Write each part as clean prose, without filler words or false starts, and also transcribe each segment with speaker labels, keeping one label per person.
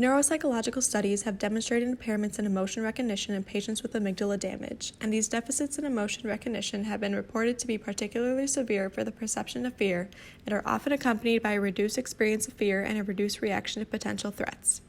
Speaker 1: Neuropsychological studies have demonstrated impairments in emotion recognition in patients with amygdala damage, and these deficits in emotion recognition have been reported to be particularly severe for the perception of fear and are often accompanied by a reduced experience of fear and a reduced reaction to potential threats.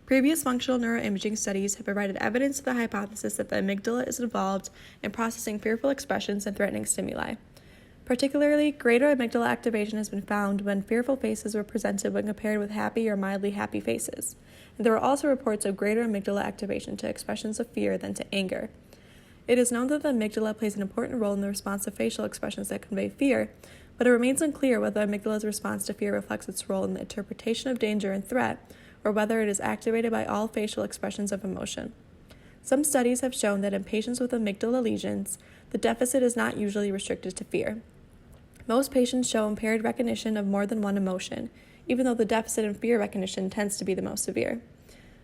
Speaker 1: Previous functional neuroimaging studies have provided evidence to the hypothesis that the amygdala is involved in processing fearful expressions and threatening stimuli. Particularly, greater amygdala activation has been found when fearful faces were presented when compared with happy or mildly happy faces. And there were also reports of greater amygdala activation to expressions of fear than to anger. It is known that the amygdala plays an important role in the response to facial expressions that convey fear, but it remains unclear whether the amygdala's response to fear reflects its role in the interpretation of danger and threat, or whether it is activated by all facial expressions of emotion. Some studies have shown that in patients with amygdala lesions, the deficit is not usually restricted to fear. Most patients show impaired recognition of more than one emotion, even though the deficit in fear recognition tends to be the most severe.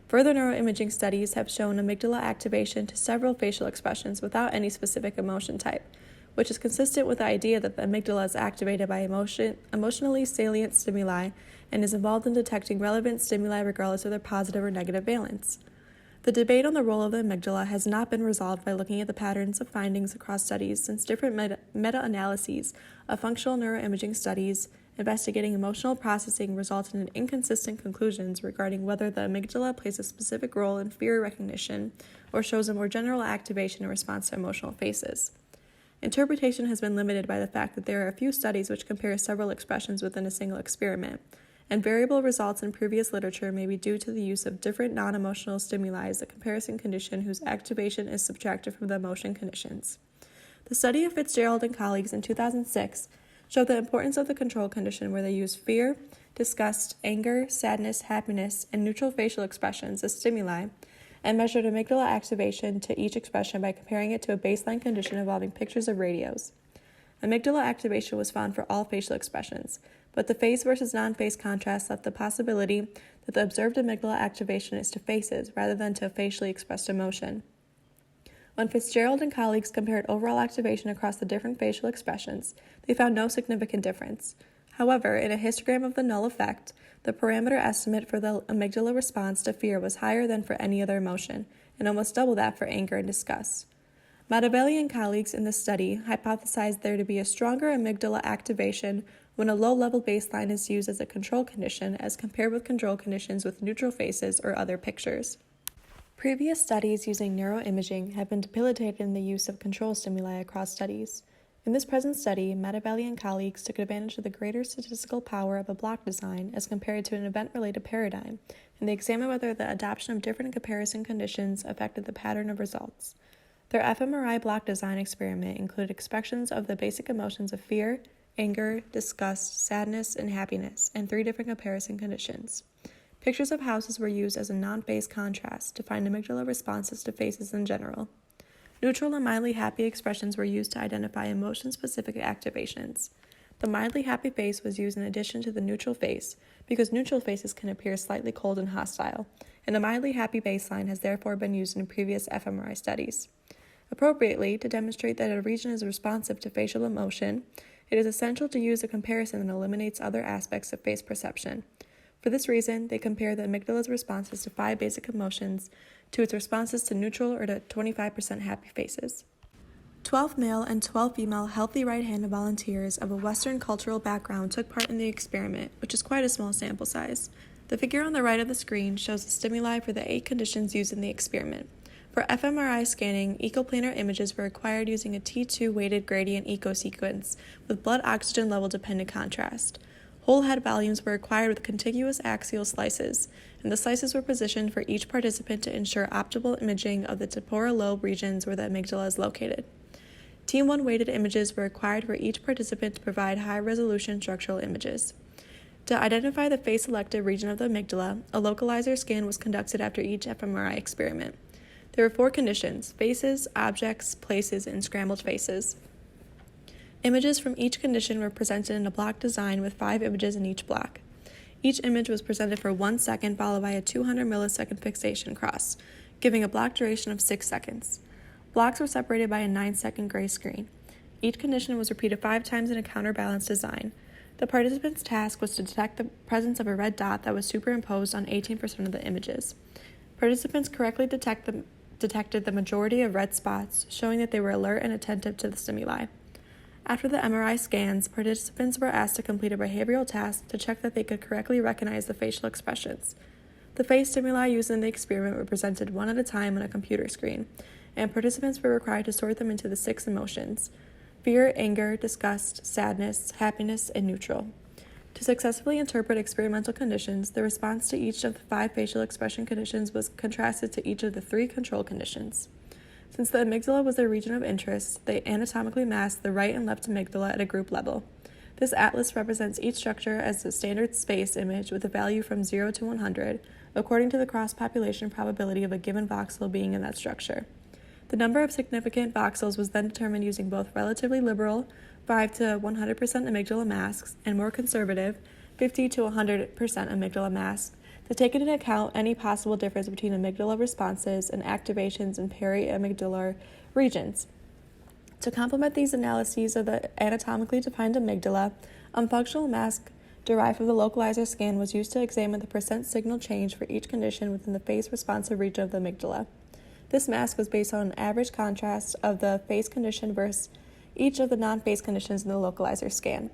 Speaker 1: Further neuroimaging studies have shown amygdala activation to several facial expressions without any specific emotion type, which is consistent with the idea that the amygdala is activated by emotionally salient stimuli and is involved in detecting relevant stimuli regardless of their positive or negative valence. The debate on the role of the amygdala has not been resolved by looking at the patterns of findings across studies, since different meta-analyses of functional neuroimaging studies investigating emotional processing resulted in inconsistent conclusions regarding whether the amygdala plays a specific role in fear recognition or shows a more general activation in response to emotional faces. Interpretation has been limited by the fact that there are a few studies which compare several expressions within a single experiment, and variable results in previous literature may be due to the use of different non-emotional stimuli as a comparison condition whose activation is subtracted from the emotion conditions. The study of Fitzgerald and colleagues in 2006 showed the importance of the control condition where they used fear, disgust, anger, sadness, happiness, and neutral facial expressions as stimuli, and measured amygdala activation to each expression by comparing it to a baseline condition involving pictures of radios. Amygdala activation was found for all facial expressions, but the face versus non-face contrast left the possibility that the observed amygdala activation is to faces rather than to facially expressed emotion. When Fitzgerald and colleagues compared overall activation across the different facial expressions, they found no significant difference. However, in a histogram of the null effect, the parameter estimate for the amygdala response to fear was higher than for any other emotion, and almost double that for anger and disgust. Matabelli and colleagues in this study hypothesized there to be a stronger amygdala activation when a low-level baseline is used as a control condition as compared with control conditions with neutral faces or other pictures. Previous studies using neuroimaging have been debilitated in the use of control stimuli across studies. In this present study, Matabelli and colleagues took advantage of the greater statistical power of a block design as compared to an event-related paradigm, and they examined whether the adoption of different comparison conditions affected the pattern of results. Their fMRI block design experiment included expressions of the basic emotions of fear, anger, disgust, sadness, and happiness, and 3 different comparison conditions. Pictures of houses were used as a non-face contrast to find amygdala responses to faces in general. Neutral and mildly happy expressions were used to identify emotion-specific activations. The mildly happy face was used in addition to the neutral face because neutral faces can appear slightly cold and hostile, and the mildly happy baseline has therefore been used in previous fMRI studies. Appropriately, to demonstrate that a region is responsive to facial emotion, it is essential to use a comparison that eliminates other aspects of face perception. For this reason, they compare the amygdala's responses to 5 basic emotions to its responses to neutral or to 25% happy faces. 12 male and 12 female healthy right-handed volunteers of a Western cultural background took part in the experiment, which is quite a small sample size. The figure on the right of the screen shows the stimuli for the 8 conditions used in the experiment. For fMRI scanning, ecoplanar images were acquired using a T2 weighted gradient eco-sequence with blood oxygen level dependent contrast. Whole head volumes were acquired with contiguous axial slices, and the slices were positioned for each participant to ensure optimal imaging of the temporal lobe regions where the amygdala is located. Team 1 weighted images were acquired for each participant to provide high-resolution structural images. To identify the face-selected region of the amygdala, a localizer scan was conducted after each fMRI experiment. There were 4 conditions: faces, objects, places, and scrambled faces. Images from each condition were presented in a block design with 5 images in each block. Each image was presented for 1 second followed by a 200 millisecond fixation cross, giving a block duration of 6 seconds. Blocks were separated by a 9-second gray screen. Each condition was repeated 5 times in a counterbalance design. The participant's task was to detect the presence of a red dot that was superimposed on 18% of the images. Participants correctly detected the majority of red spots, showing that they were alert and attentive to the stimuli. After the MRI scans, participants were asked to complete a behavioral task to check that they could correctly recognize the facial expressions. The face stimuli used in the experiment were presented one at a time on a computer screen, and participants were required to sort them into the 6 emotions: fear, anger, disgust, sadness, happiness, and neutral. To successfully interpret experimental conditions, the response to each of the 5 facial expression conditions was contrasted to each of the 3 control conditions. Since the amygdala was their region of interest, they anatomically masked the right and left amygdala at a group level. This atlas represents each structure as a standard space image with a value from 0 to 100, according to the cross-population probability of a given voxel being in that structure. The number of significant voxels was then determined using both relatively liberal 5 to 100% amygdala masks and more conservative 50 to 100% amygdala masks to take into account any possible difference between amygdala responses and activations in peri-amygdalar regions. To complement these analyses of the anatomically defined amygdala, a functional mask derived from the localizer scan was used to examine the percent signal change for each condition within the face responsive region of the amygdala. This mask was based on an average contrast of the face condition versus each of the non-face conditions in the localizer scan.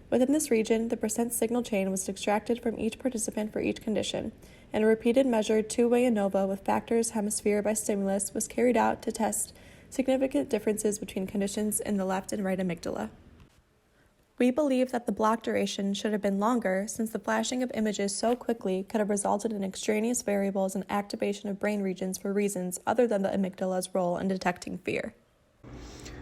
Speaker 1: Within this region, the percent signal chain was extracted from each participant for each condition, and a repeated measured two-way ANOVA with factors hemisphere by stimulus was carried out to test significant differences between conditions in the left and right amygdala. We believe that the block duration should have been longer, since the flashing of images so quickly could have resulted in extraneous variables and activation of brain regions for reasons other than the amygdala's role in detecting fear.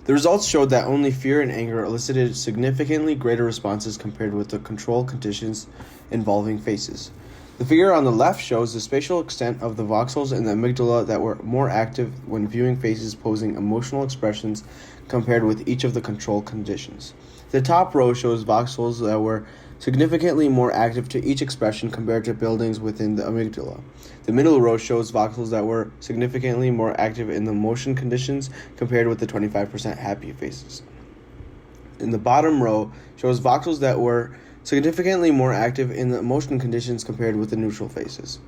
Speaker 2: The results showed that only fear and anger elicited significantly greater responses compared with the control conditions involving faces. The figure on the left shows the spatial extent of the voxels in the amygdala that were more active when viewing faces posing emotional expressions compared with each of the control conditions. The top row shows voxels that were significantly more active to each expression compared to buildings within the amygdala. The middle row shows voxels that were significantly more active in the motion conditions compared with the 25% happy faces. In the bottom row shows voxels that were significantly more active in the motion conditions compared with the neutral faces.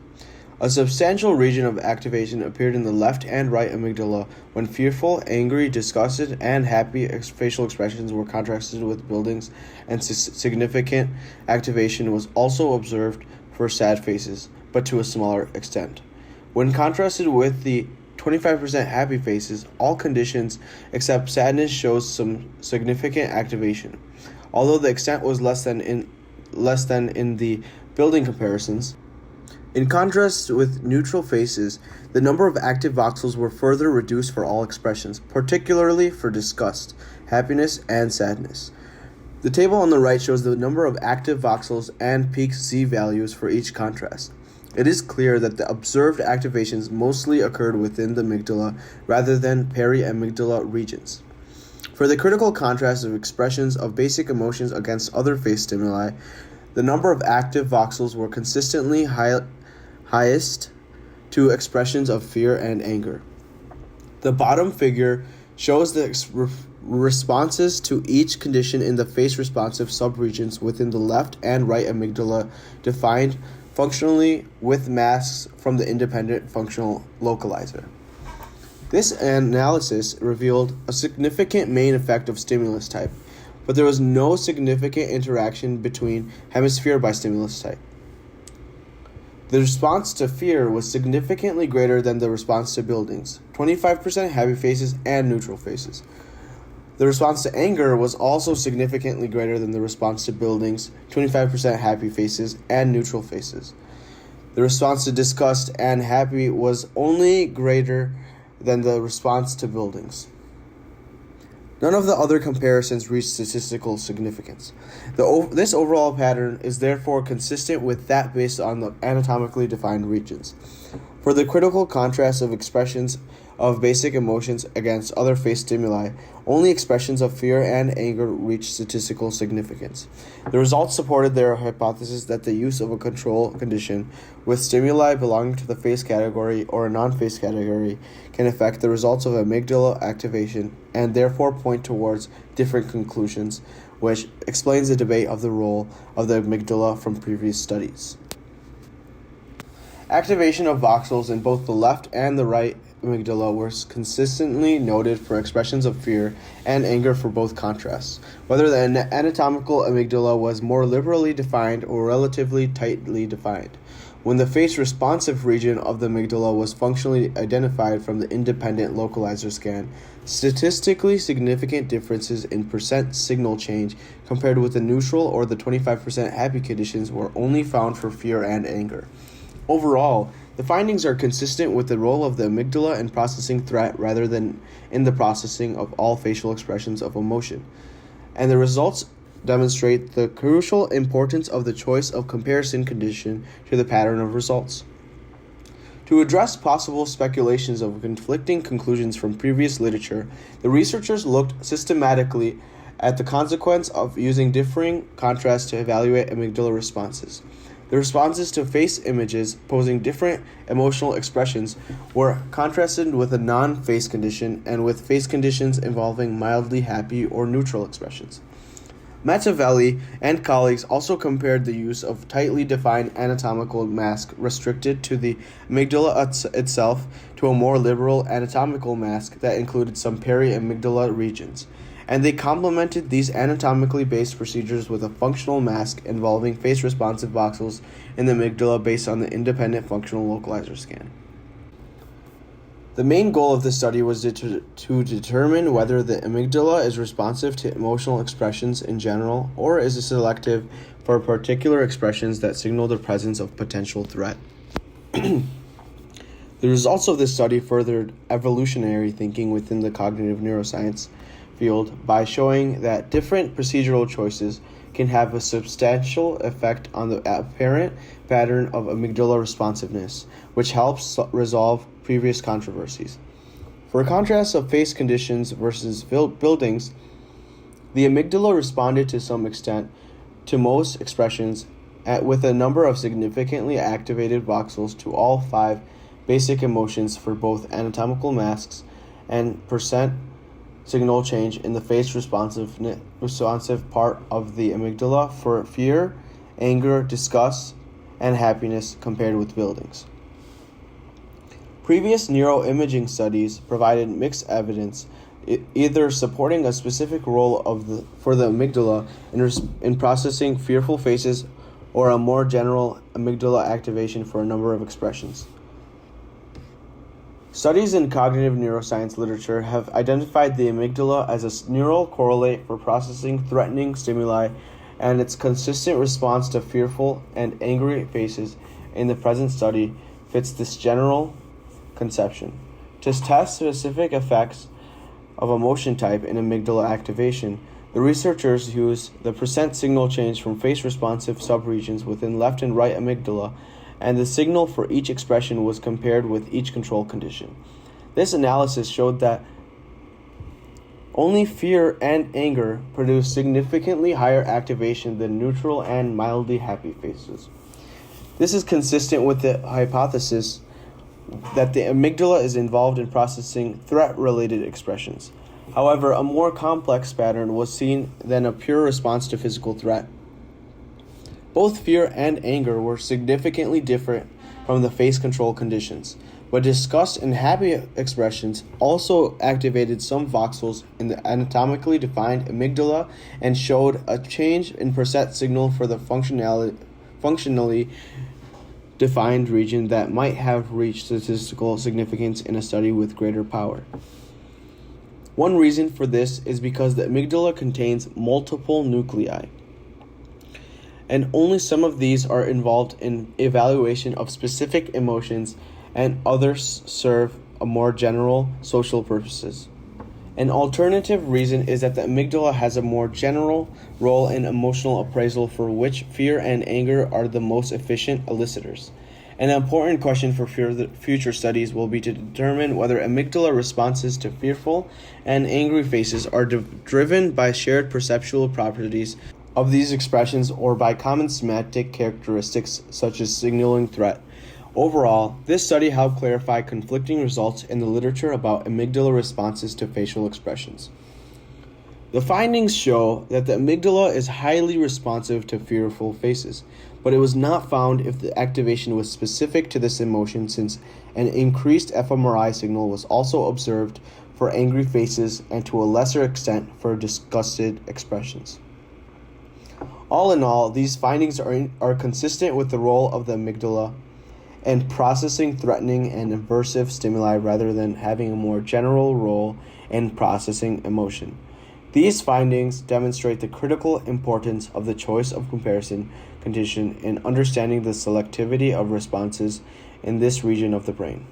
Speaker 2: A substantial region of activation appeared in the left and right amygdala when fearful, angry, disgusted, and happy facial expressions were contrasted with buildings, and significant activation was also observed for sad faces, but to a smaller extent. When contrasted with the 25% happy faces, all conditions except sadness shows some significant activation. Although the extent was less than in the building comparisons. In contrast with neutral faces, the number of active voxels were further reduced for all expressions, particularly for disgust, happiness, and sadness. The table on the right shows the number of active voxels and peak Z values for each contrast. It is clear that the observed activations mostly occurred within the amygdala rather than peri-amygdala regions. For the critical contrast of expressions of basic emotions against other face stimuli, the number of active voxels were consistently highest to expressions of fear and anger. The bottom figure shows the responses to each condition in the face responsive subregions within the left and right amygdala, defined functionally with masks from the independent functional localizer. This analysis revealed a significant main effect of stimulus type, but there was no significant interaction between hemisphere by stimulus type. The response to fear was significantly greater than the response to buildings, 25% happy faces and neutral faces. The response to anger was also significantly greater than the response to buildings, 25% happy faces and neutral faces. The response to disgust and happy was only greater than the response to buildings. None of the other comparisons reached statistical significance. This overall pattern is therefore consistent with that based on the anatomically defined regions. For the critical contrast of expressions of basic emotions against other face stimuli, only expressions of fear and anger reached statistical significance. The results supported their hypothesis that the use of a control condition with stimuli belonging to the face category or a non-face category can affect the results of amygdala activation and therefore point towards different conclusions, which explains the debate of the role of the amygdala from previous studies. Activation of voxels in both the left and the right amygdala were consistently noted for expressions of fear and anger for both contrasts, whether the anatomical amygdala was more liberally defined or relatively tightly defined. When the face-responsive region of the amygdala was functionally identified from the independent localizer scan, statistically significant differences in percent signal change compared with the neutral or the 25% happy conditions were only found for fear and anger. Overall, the findings are consistent with the role of the amygdala in processing threat rather than in the processing of all facial expressions of emotion, and the results demonstrate the crucial importance of the choice of comparison condition to the pattern of results. To address possible speculations of conflicting conclusions from previous literature, the researchers looked systematically at the consequence of using differing contrasts to evaluate amygdala responses. The responses to face images posing different emotional expressions were contrasted with a non-face condition and with face conditions involving mildly happy or neutral expressions. Mattavelli and colleagues also compared the use of tightly defined anatomical mask restricted to the amygdala itself to a more liberal anatomical mask that included some peri-amygdala regions, and they complemented these anatomically based procedures with a functional mask involving face-responsive voxels in the amygdala based on the independent functional localizer scan. The main goal of this study was to determine whether the amygdala is responsive to emotional expressions in general or is selective for particular expressions that signal the presence of potential threat. The results of this study furthered evolutionary thinking within the cognitive neuroscience field by showing that different procedural choices can have a substantial effect on the apparent pattern of amygdala responsiveness, which helps resolve previous controversies. For a contrast of face conditions versus buildings, the amygdala responded to some extent to most expressions with a number of significantly activated voxels to all 5 basic emotions for both anatomical masks and percent signal change in the face responsive part of the amygdala for fear, anger, disgust, and happiness compared with buildings. Previous neuroimaging studies provided mixed evidence, either supporting a specific role for the amygdala in processing fearful faces or a more general amygdala activation for a number of expressions. Studies in cognitive neuroscience literature have identified the amygdala as a neural correlate for processing threatening stimuli, and its consistent response to fearful and angry faces in the present study fits this general conception. To test specific effects of emotion type in amygdala activation, the researchers used the percent signal change from face-responsive subregions within left and right amygdala, and the signal for each expression was compared with each control condition. This analysis showed that only fear and anger produced significantly higher activation than neutral and mildly happy faces. This is consistent with the hypothesis that the amygdala is involved in processing threat-related expressions. However, a more complex pattern was seen than a pure response to physical threat. Both fear and anger were significantly different from the face control conditions, but disgust and happy expressions also activated some voxels in the anatomically defined amygdala and showed a change in percent signal for the functionally defined region that might have reached statistical significance in a study with greater power. One reason for this is because the amygdala contains multiple nuclei, and only some of these are involved in evaluation of specific emotions, and others serve a more general social purposes. An alternative reason is that the amygdala has a more general role in emotional appraisal, for which fear and anger are the most efficient elicitors. An important question for future studies will be to determine whether amygdala responses to fearful and angry faces are driven by shared perceptual properties of these expressions or by common semantic characteristics such as signaling threat. Overall, this study helped clarify conflicting results in the literature about amygdala responses to facial expressions. The findings show that the amygdala is highly responsive to fearful faces, but it was not found if the activation was specific to this emotion, since an increased fMRI signal was also observed for angry faces and to a lesser extent for disgusted expressions. All in all, these findings are consistent with the role of the amygdala and processing threatening and aversive stimuli rather than having a more general role in processing emotion. These findings demonstrate the critical importance of the choice of comparison condition in understanding the selectivity of responses in this region of the brain.